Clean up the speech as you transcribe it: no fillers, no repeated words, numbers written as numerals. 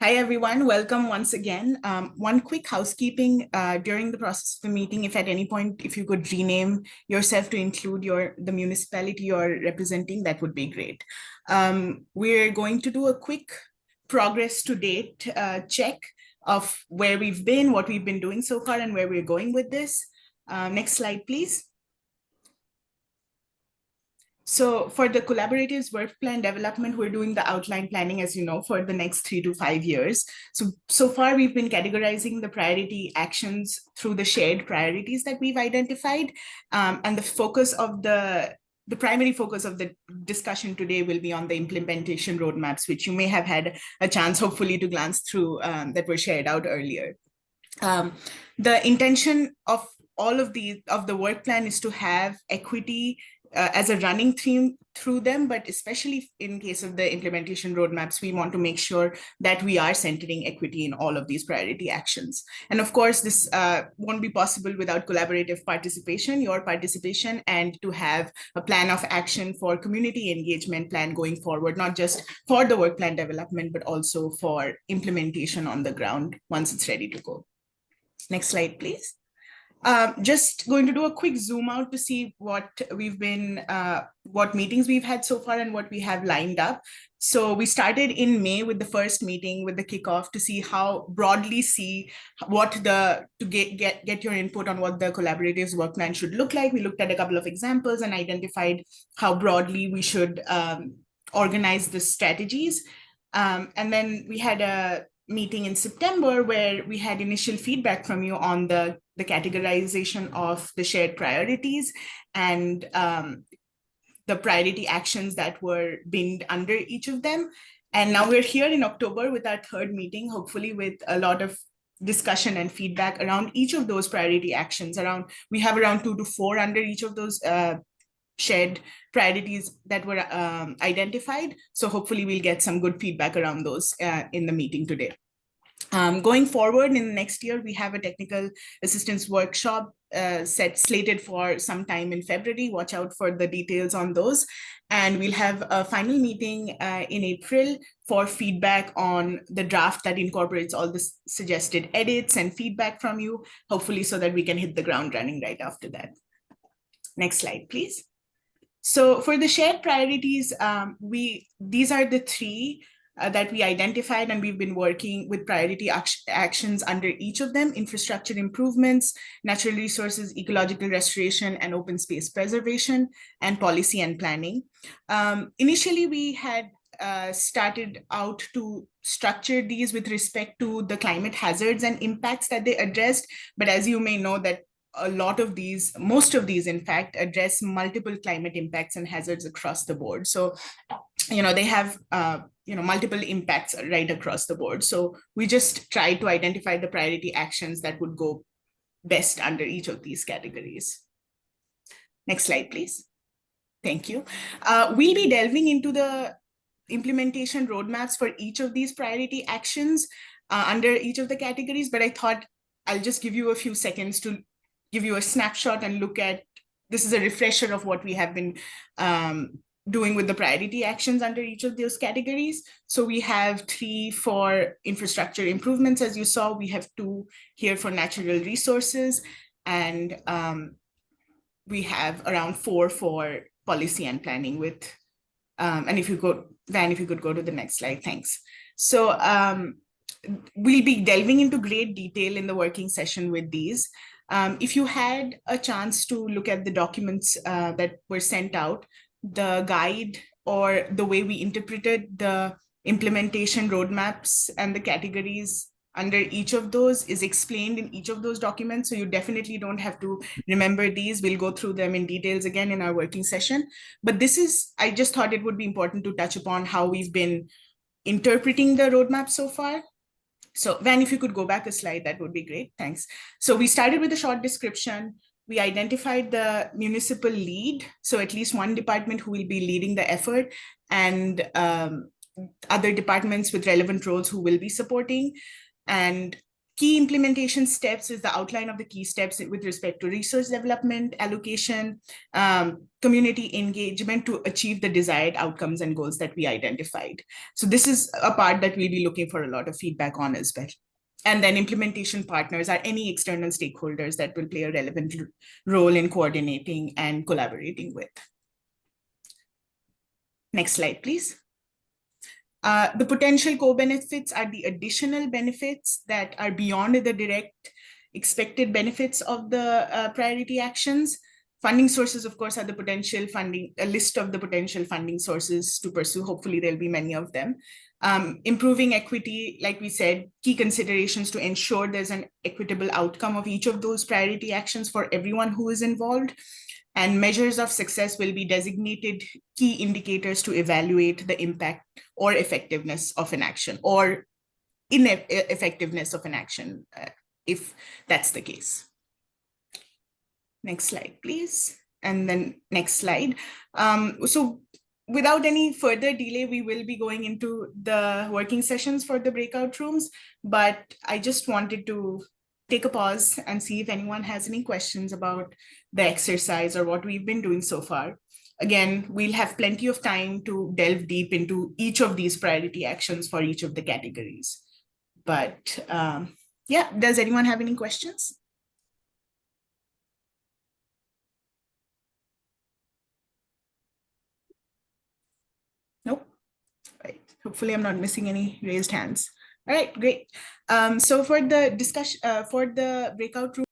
Hi, everyone. Welcome once again. One quick housekeeping during the process of the meeting, if at any point, if you could rename yourself to include the municipality you're representing, that would be great. We're going to do a quick progress to date check of where we've been, what we've been doing so far, and where we're going with this. Next slide, please. So for the collaborative's work plan development, we're doing the outline planning, as you know, for the next 3 to 5 years. So far, we've been categorizing the priority actions through the shared priorities that we've identified. And the primary focus of the discussion today will be on the implementation roadmaps, which you may have had a chance, hopefully, to glance through that were shared out earlier. The intention of all of the work plan is to have equity as a running theme through them, but especially in case of the implementation roadmaps, we want to make sure that we are centering equity in all of these priority actions. And of course, this won't be possible without collaborative participation, your participation, and to have a plan of action for community engagement plan going forward, not just for the work plan development, but also for implementation on the ground once it's ready to go. Next slide, please. Just going to do a quick zoom out to see what meetings we've had so far and what we have lined up. So we started in May with the first meeting with the kickoff to see how broadly to get your input on what the collaborative's work plan should look like. We looked at a couple of examples and identified how broadly we should organize the strategies. And then we had a meeting in September where we had initial feedback from you on the categorization of the shared priorities and the priority actions that were binned under each of them. And now we're here in October with our third meeting, hopefully with a lot of discussion and feedback around each of those priority actions. We have around 2 to 4 under each of those shared priorities that were identified. So hopefully we'll get some good feedback around those in the meeting today. Going forward in the next year, we have a technical assistance workshop slated for some time in February. Watch out for the details on those. And we'll have a final meeting in April for feedback on the draft that incorporates all the suggested edits and feedback from you, hopefully so that we can hit the ground running right after that. Next slide, please. So for the shared priorities, these are the three that we identified, and we've been working with priority actions under each of them: infrastructure improvements, natural resources, ecological restoration, and open space preservation, and policy and planning. Initially, we had started out to structure these with respect to the climate hazards and impacts that they addressed. But as you may know, that most of these, in fact, address multiple climate impacts and hazards across the board. So, they have, multiple impacts right across the board. So we just try to identify the priority actions that would go best under each of these categories. Next slide, please. Thank you. We'll be delving into the implementation roadmaps for each of these priority actions under each of the categories, but I thought I'll just give you a few seconds to give you a snapshot and look at, this is a refresher of what we have been doing with the priority actions under each of those categories. So we have 3 for infrastructure improvements, as you saw. We have 2 here for natural resources, and we have around 4 for policy and planning with, and if you go, Van, if you could go to the next slide, thanks. So we'll be delving into great detail in the working session with these. If you had a chance to look at the documents that were sent out, the guide or the way we interpreted the implementation roadmaps and the categories under each of those is explained in each of those documents. So you definitely don't have to remember these. We'll go through them in details again in our working session. But I just thought it would be important to touch upon how we've been interpreting the roadmap so far. So Van, if you could go back a slide, that would be great. Thanks. So we started with a short description. We identified the municipal lead, so at least one department who will be leading the effort, and other departments with relevant roles who will be supporting. And key implementation steps is the outline of the key steps with respect to resource development, allocation, community engagement to achieve the desired outcomes and goals that we identified. So this is a part that we'll be looking for a lot of feedback on as well. And then implementation partners are any external stakeholders that will play a relevant role in coordinating and collaborating with. Next slide, please. The potential co-benefits are the additional benefits that are beyond the direct expected benefits of the priority actions. Funding sources, of course, are the potential funding, a list of the potential funding sources to pursue. Hopefully, there'll be many of them. Improving equity, like we said, key considerations to ensure there's an equitable outcome of each of those priority actions for everyone who is involved. And measures of success will be designated key indicators to evaluate the impact or effectiveness of an action or ineffectiveness of an action, if that's the case. Next slide, please. And then next slide. So without any further delay, we will be going into the working sessions for the breakout rooms, but I just wanted to take a pause and see if anyone has any questions about the exercise or what we've been doing so far. Again, we'll have plenty of time to delve deep into each of these priority actions for each of the categories. But yeah, does anyone have any questions? Nope. Right. Hopefully I'm not missing any raised hands. All right, great. So for the discussion, for the breakout room,